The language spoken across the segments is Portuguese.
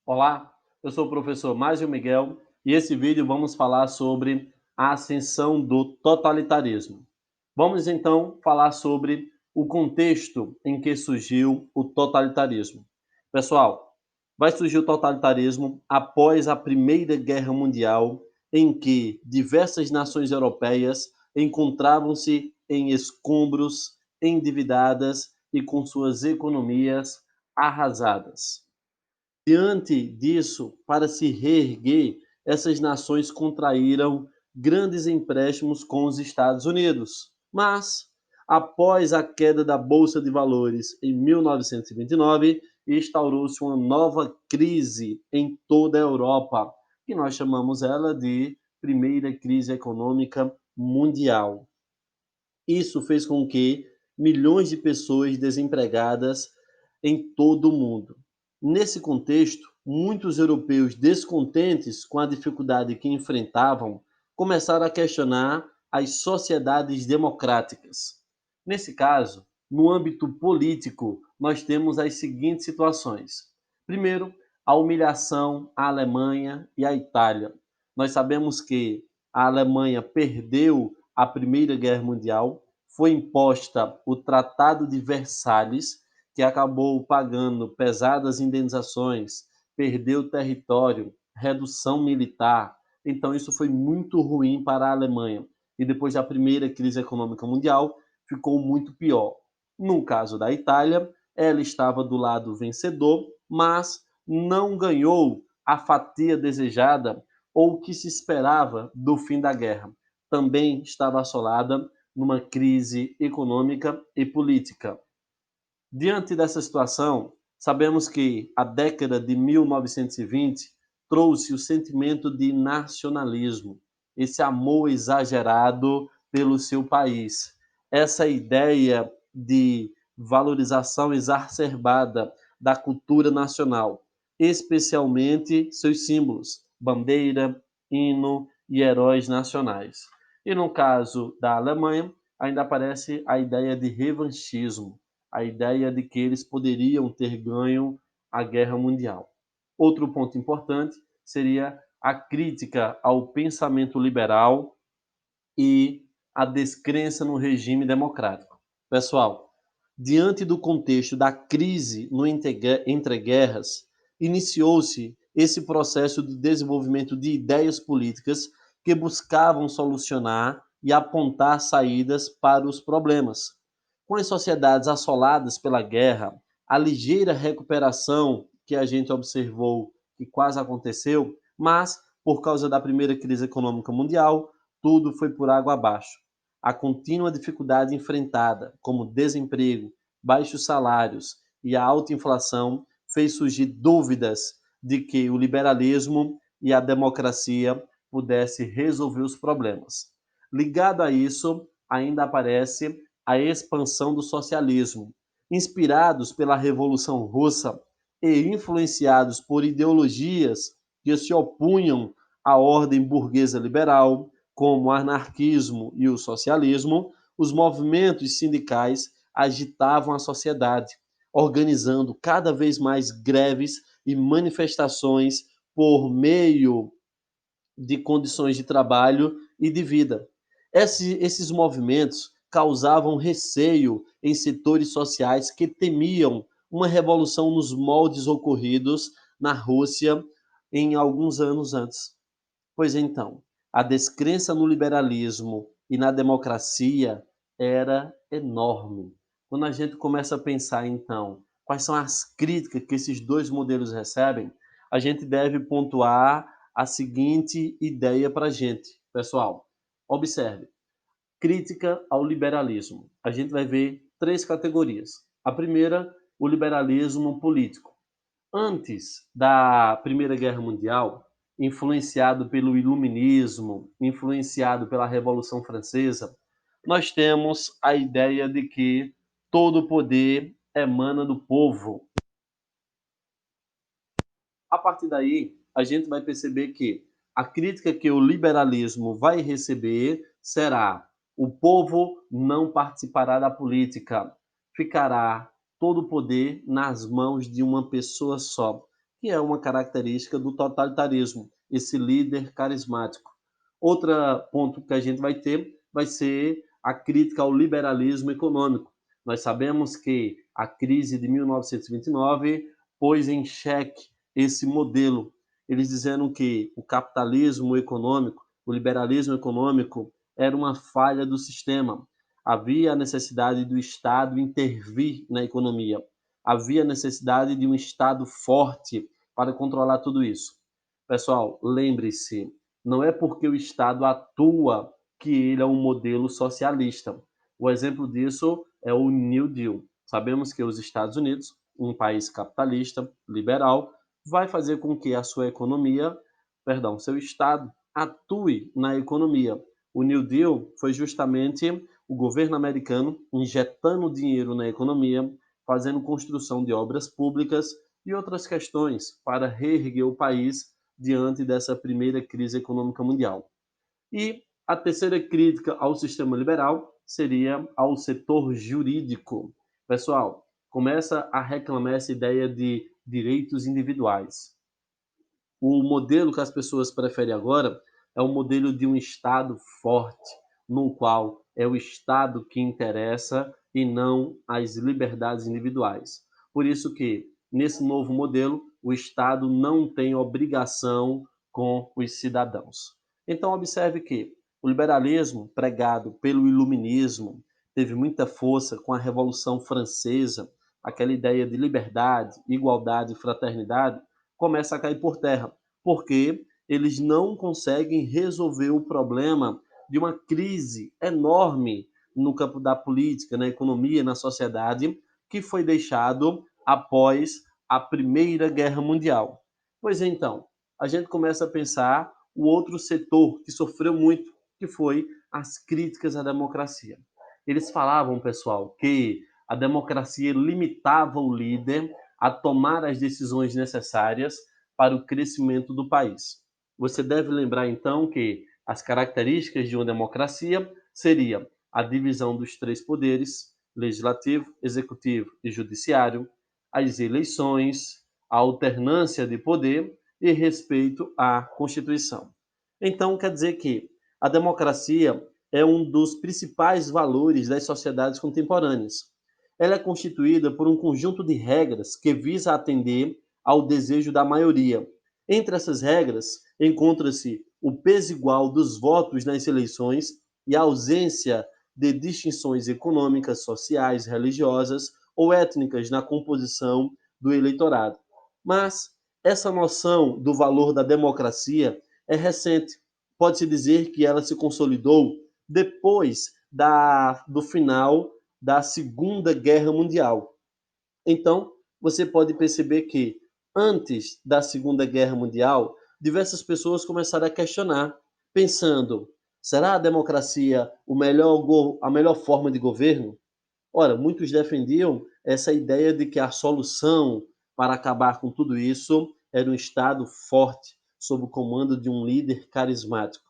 Olá, eu sou o professor Márcio Miguel e esse vídeo vamos falar sobre a ascensão do totalitarismo. Vamos então falar sobre o contexto em que surgiu o totalitarismo. Pessoal, vai surgir o totalitarismo após a Primeira Guerra Mundial, em que diversas nações europeias encontravam-se em escombros, endividadas e com suas economias arrasadas. Diante disso, para se reerguer, essas nações contraíram grandes empréstimos com os Estados Unidos. Mas, após a queda da Bolsa de Valores em 1929, instaurou-se uma nova crise em toda a Europa, que nós chamamos ela de Primeira Crise Econômica Mundial. Isso fez com que milhões de pessoas desempregadas em todo o mundo. Nesse contexto, muitos europeus descontentes com a dificuldade que enfrentavam começaram a questionar as sociedades democráticas. Nesse caso, no âmbito político, nós temos as seguintes situações. Primeiro, a humilhação à Alemanha e à Itália. Nós sabemos que a Alemanha perdeu a Primeira Guerra Mundial, foi imposta o Tratado de Versalhes, que acabou pagando pesadas indenizações, perdeu território, redução militar. Então, isso foi muito ruim para a Alemanha. E depois da primeira crise econômica mundial, ficou muito pior. No caso da Itália, ela estava do lado vencedor, mas não ganhou a fatia desejada ou o que se esperava do fim da guerra. Também estava assolada numa crise econômica e política. Diante dessa situação, sabemos que a década de 1920 trouxe o sentimento de nacionalismo, esse amor exagerado pelo seu país, essa ideia de valorização exacerbada da cultura nacional, especialmente seus símbolos, bandeira, hino e heróis nacionais. E no caso da Alemanha, ainda aparece a ideia de revanchismo, a ideia de que eles poderiam ter ganho a guerra mundial. Outro ponto importante seria a crítica ao pensamento liberal e a descrença no regime democrático. Pessoal, diante do contexto da crise no entre guerras, iniciou-se esse processo de desenvolvimento de ideias políticas que buscavam solucionar e apontar saídas para os problemas. Com as sociedades assoladas pela guerra, a ligeira recuperação que a gente observou que quase aconteceu, mas por causa da primeira crise econômica mundial, tudo foi por água abaixo. A contínua dificuldade enfrentada, como desemprego, baixos salários e a alta inflação, fez surgir dúvidas de que o liberalismo e a democracia pudessem resolver os problemas. Ligado a isso, ainda aparece a expansão do socialismo, inspirados pela Revolução Russa e influenciados por ideologias que se opunham à ordem burguesa liberal, como o anarquismo e o socialismo, os movimentos sindicais agitavam a sociedade, organizando cada vez mais greves e manifestações por meio de condições de trabalho e de vida. Esses movimentos causavam receio em setores sociais que temiam uma revolução nos moldes ocorridos na Rússia em alguns anos antes. Pois então, a descrença no liberalismo e na democracia era enorme. Quando a gente começa a pensar, então, quais são as críticas que esses dois modelos recebem, a gente deve pontuar a seguinte ideia para a gente. Pessoal, observe. Crítica ao liberalismo. A gente vai ver três categorias. A primeira, o liberalismo político. Antes da Primeira Guerra Mundial, influenciado pelo Iluminismo, influenciado pela Revolução Francesa, nós temos a ideia de que todo o poder emana do povo. A partir daí, a gente vai perceber que a crítica que o liberalismo vai receber será: o povo não participará da política, ficará todo o poder nas mãos de uma pessoa só, que é uma característica do totalitarismo, esse líder carismático. Outro ponto que a gente vai ter vai ser a crítica ao liberalismo econômico. Nós sabemos que a crise de 1929 pôs em xeque esse modelo. Eles dizendo que o capitalismo econômico, o liberalismo econômico, era uma falha do sistema. Havia a necessidade do Estado intervir na economia. Havia necessidade de um Estado forte para controlar tudo isso. Pessoal, lembre-se, não é porque o Estado atua que ele é um modelo socialista. O exemplo disso é o New Deal. Sabemos que os Estados Unidos, um país capitalista, liberal, vai fazer com que a sua economia, perdão, seu Estado atue na economia. O New Deal foi justamente o governo americano injetando dinheiro na economia, fazendo construção de obras públicas e outras questões para reerguer o país diante dessa primeira crise econômica mundial. E a terceira crítica ao sistema liberal seria ao setor jurídico. Pessoal, começa a reclamar essa ideia de direitos individuais. O modelo que as pessoas preferem agora é o modelo de um Estado forte, no qual é o Estado que interessa e não as liberdades individuais. Por isso que, nesse novo modelo, o Estado não tem obrigação com os cidadãos. Então, observe que o liberalismo, pregado pelo iluminismo, teve muita força com a Revolução Francesa, aquela ideia de liberdade, igualdade e fraternidade, começa a cair por terra, porque eles não conseguem resolver o problema de uma crise enorme no campo da política, na economia, na sociedade, que foi deixado após a Primeira Guerra Mundial. Pois então, a gente começa a pensar o outro setor que sofreu muito, que foi as críticas à democracia. Eles falavam, pessoal, que a democracia limitava o líder a tomar as decisões necessárias para o crescimento do país. Você deve lembrar então que as características de uma democracia seria a divisão dos três poderes, legislativo, executivo e judiciário, as eleições, a alternância de poder e respeito à Constituição. Então, quer dizer que a democracia é um dos principais valores das sociedades contemporâneas. Ela é constituída por um conjunto de regras que visa atender ao desejo da maioria. Entre essas regras, encontra-se o peso igual dos votos nas eleições e a ausência de distinções econômicas, sociais, religiosas ou étnicas na composição do eleitorado. Mas essa noção do valor da democracia é recente. Pode-se dizer que ela se consolidou depois do final da Segunda Guerra Mundial. Então, você pode perceber que, antes da Segunda Guerra Mundial, diversas pessoas começaram a questionar, pensando: será a democracia a melhor forma de governo? Ora, muitos defendiam essa ideia de que a solução para acabar com tudo isso era um Estado forte, sob o comando de um líder carismático.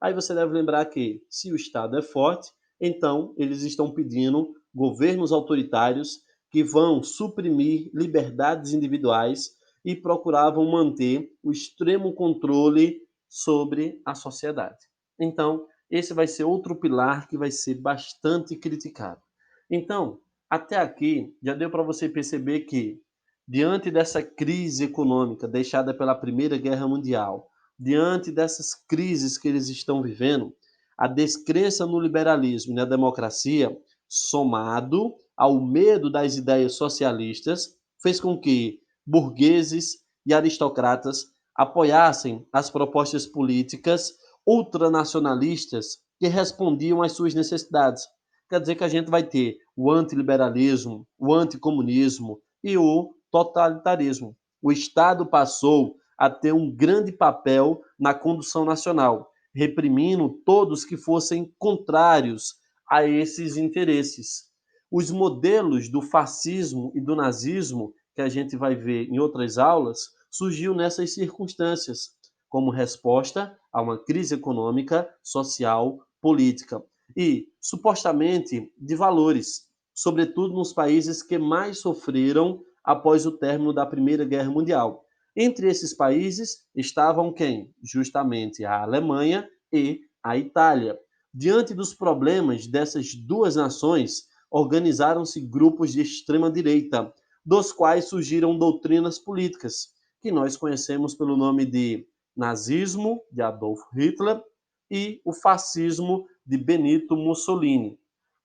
Aí você deve lembrar que, se o Estado é forte, então eles estão pedindo governos autoritários que vão suprimir liberdades individuais e procuravam manter o extremo controle sobre a sociedade. Então, esse vai ser outro pilar que vai ser bastante criticado. Então, até aqui já deu para você perceber que, diante dessa crise econômica deixada pela Primeira Guerra Mundial, diante dessas crises que eles estão vivendo, a descrença no liberalismo e na democracia, somado ao medo das ideias socialistas, fez com que burgueses e aristocratas apoiassem as propostas políticas ultranacionalistas que respondiam às suas necessidades. Quer dizer que a gente vai ter o antiliberalismo, o anticomunismo e o totalitarismo. O Estado passou a ter um grande papel na condução nacional, reprimindo todos que fossem contrários a esses interesses. Os modelos do fascismo e do nazismo, que a gente vai ver em outras aulas, surgiu nessas circunstâncias, como resposta a uma crise econômica, social, política e, supostamente, de valores, sobretudo nos países que mais sofreram após o término da Primeira Guerra Mundial. Entre esses países estavam quem? Justamente a Alemanha e a Itália. Diante dos problemas dessas duas nações, organizaram-se grupos de extrema-direita, dos quais surgiram doutrinas políticas, que nós conhecemos pelo nome de nazismo, de Adolf Hitler, e o fascismo de Benito Mussolini.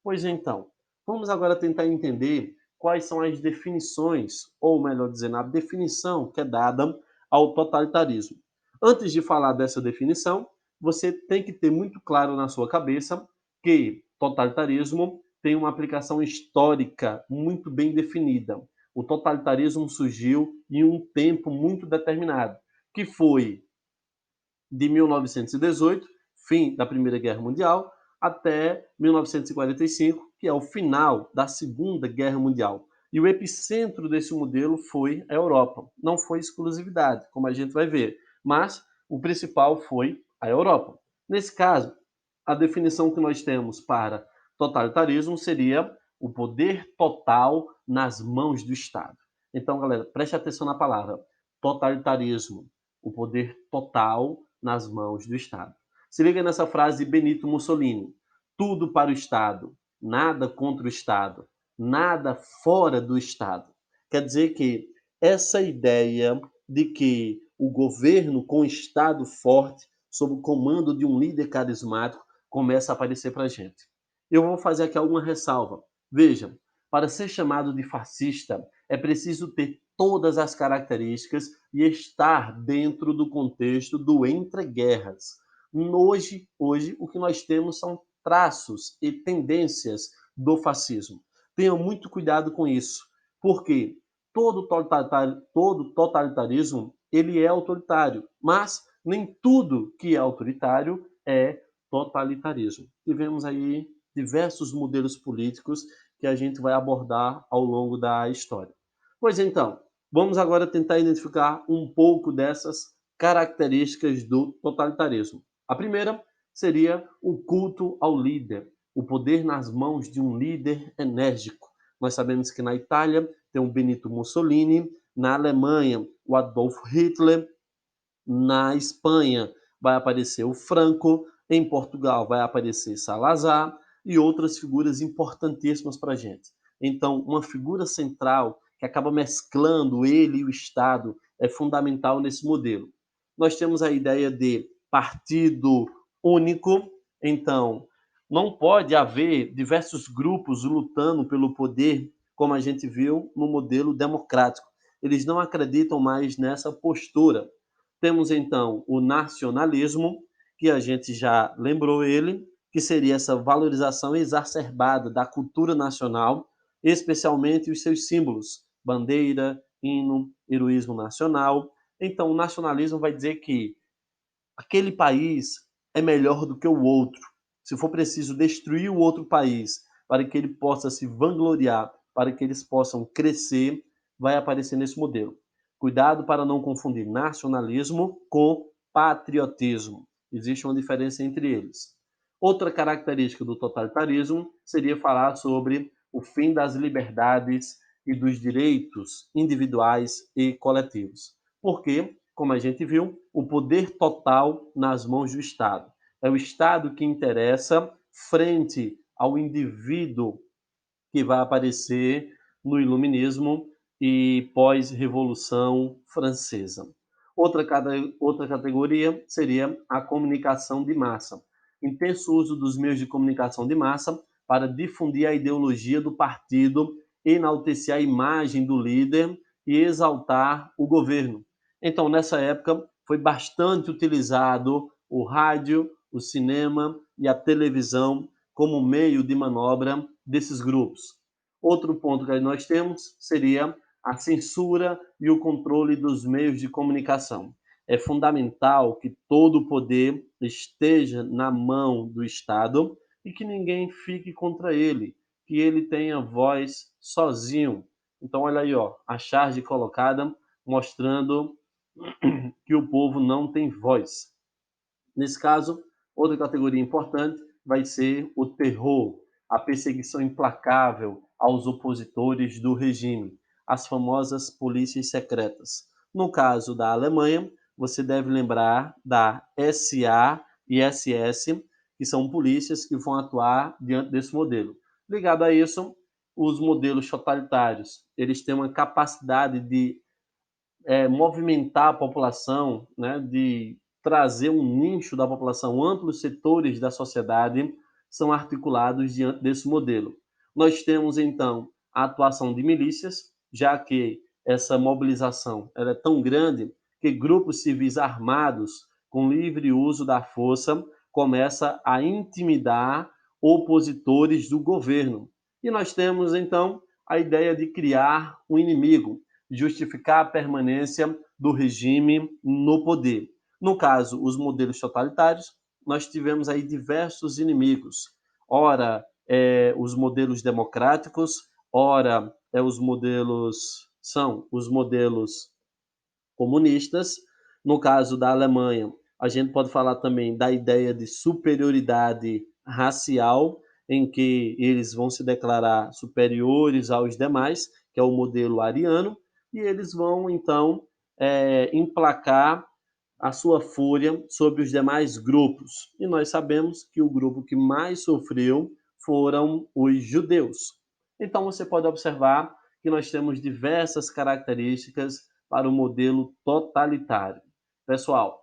Pois então, vamos agora tentar entender quais são as definições, ou melhor dizendo, a definição que é dada ao totalitarismo. Antes de falar dessa definição, você tem que ter muito claro na sua cabeça que totalitarismo tem uma aplicação histórica muito bem definida. O totalitarismo surgiu em um tempo muito determinado, que foi de 1918, fim da Primeira Guerra Mundial, até 1945, que é o final da Segunda Guerra Mundial. E o epicentro desse modelo foi a Europa. Não foi exclusividade, como a gente vai ver, mas o principal foi a Europa. Nesse caso, a definição que nós temos para totalitarismo seria o poder total nas mãos do Estado. Então, galera, preste atenção na palavra totalitarismo, o poder total nas mãos do Estado. Se liga nessa frase de Benito Mussolini: tudo para o Estado, nada contra o Estado, nada fora do Estado. Quer dizer que essa ideia de que o governo com o Estado forte, sob o comando de um líder carismático, começa a aparecer para a gente. Eu vou fazer aqui alguma ressalva. Veja, para ser chamado de fascista, é preciso ter todas as características e estar dentro do contexto do entre-guerras. Hoje, o que nós temos são traços e tendências do fascismo. Tenham muito cuidado com isso, porque todo totalitarismo ele é autoritário, mas nem tudo que é autoritário é totalitarismo. Tivemos aí diversos modelos políticos que a gente vai abordar ao longo da história. Pois então, vamos agora tentar identificar um pouco dessas características do totalitarismo. A primeira seria o culto ao líder, o poder nas mãos de um líder enérgico. Nós sabemos que na Itália tem o Benito Mussolini, na Alemanha o Adolf Hitler, na Espanha vai aparecer o Franco, em Portugal vai aparecer Salazar e outras figuras importantíssimas para a gente. Então, uma figura central que acaba mesclando ele e o Estado é fundamental nesse modelo. Nós temos a ideia de partido único, então não pode haver diversos grupos lutando pelo poder, como a gente viu no modelo democrático. Eles não acreditam mais nessa postura. Temos então o nacionalismo, que a gente já lembrou ele, que seria essa valorização exacerbada da cultura nacional, especialmente os seus símbolos, bandeira, hino, heroísmo nacional. Então, o nacionalismo vai dizer que aquele país é melhor do que o outro. Se for preciso destruir o outro país para que ele possa se vangloriar, para que eles possam crescer, vai aparecer nesse modelo. Cuidado para não confundir nacionalismo com patriotismo. Existe uma diferença entre eles. Outra característica do totalitarismo seria falar sobre o fim das liberdades e dos direitos individuais e coletivos. Por quê? Como a gente viu, o poder total nas mãos do Estado. É o Estado que interessa frente ao indivíduo que vai aparecer no Iluminismo e pós-Revolução Francesa. Outra categoria seria a comunicação de massa. Intenso uso dos meios de comunicação de massa para difundir a ideologia do partido, enaltecer a imagem do líder e exaltar o governo. Então, nessa época, foi bastante utilizado o rádio, o cinema e a televisão como meio de manobra desses grupos. Outro ponto que nós temos seria a censura e o controle dos meios de comunicação. É fundamental que todo o poder esteja na mão do Estado e que ninguém fique contra ele, que ele tenha voz sozinho. Então, olha aí, ó, a charge colocada mostrando que o povo não tem voz. Nesse caso, outra categoria importante vai ser o terror, a perseguição implacável aos opositores do regime, as famosas polícias secretas. No caso da Alemanha, você deve lembrar da SA e SS, que são polícias que vão atuar diante desse modelo. Ligado a isso, os modelos totalitários, eles têm uma capacidade de movimentar a população, né, de trazer um nicho da população, amplos setores da sociedade são articulados diante desse modelo. Nós temos, então, a atuação de milícias, já que essa mobilização ela é tão grande que grupos civis armados, com livre uso da força, começa a intimidar opositores do governo. E nós temos, então, a ideia de criar um inimigo, justificar a permanência do regime no poder. No caso, os modelos totalitários, nós tivemos aí diversos inimigos. Ora, os modelos democráticos, ora, são os modelos comunistas. No caso da Alemanha, a gente pode falar também da ideia de superioridade racial, em que eles vão se declarar superiores aos demais, que é o modelo ariano, e eles vão então emplacar a sua fúria sobre os demais grupos. E nós sabemos que o grupo que mais sofreu foram os judeus. Então você pode observar que nós temos diversas características para o modelo totalitário. Pessoal,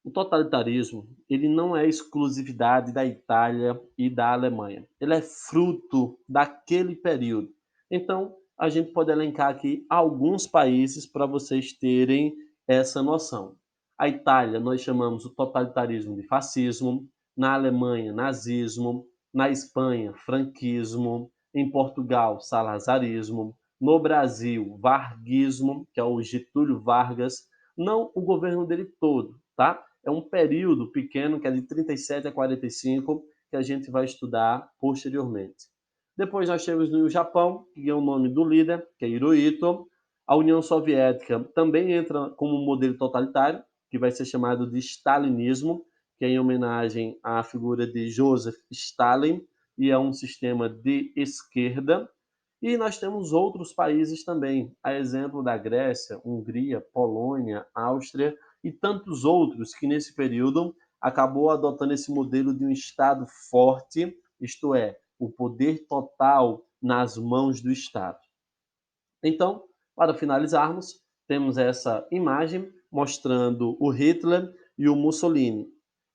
o totalitarismo, ele não é exclusividade da Itália e da Alemanha. Ele é fruto daquele período. Então, a gente pode elencar aqui alguns países para vocês terem essa noção. A Itália, nós chamamos o totalitarismo de fascismo, na Alemanha, nazismo, na Espanha, franquismo, em Portugal, salazarismo, no Brasil, varguismo, que é o Getúlio Vargas, não o governo dele todo, tá? É um período pequeno, que é de 37 a 45, que a gente vai estudar posteriormente. Depois nós temos no Japão, que é o nome do líder, que é Hirohito. A União Soviética também entra como um modelo totalitário, que vai ser chamado de stalinismo, que é em homenagem à figura de Joseph Stalin, e é um sistema de esquerda. E nós temos outros países também, a exemplo da Grécia, Hungria, Polônia, Áustria e tantos outros que nesse período acabou adotando esse modelo de um Estado forte, isto é, o poder total nas mãos do Estado. Então, para finalizarmos, temos essa imagem mostrando o Hitler e o Mussolini.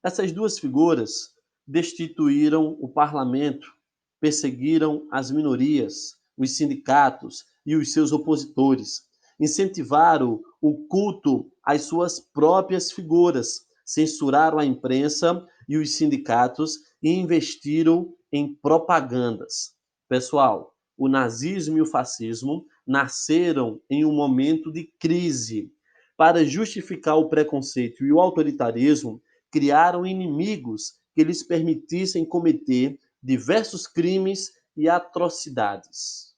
Essas duas figuras destituíram o parlamento, perseguiram as minorias, os sindicatos e os seus opositores, incentivaram o culto às suas próprias figuras, censuraram a imprensa e os sindicatos e investiram em propagandas. Pessoal, o nazismo e o fascismo nasceram em um momento de crise. Para justificar o preconceito e o autoritarismo, criaram inimigos que lhes permitissem cometer diversos crimes e atrocidades.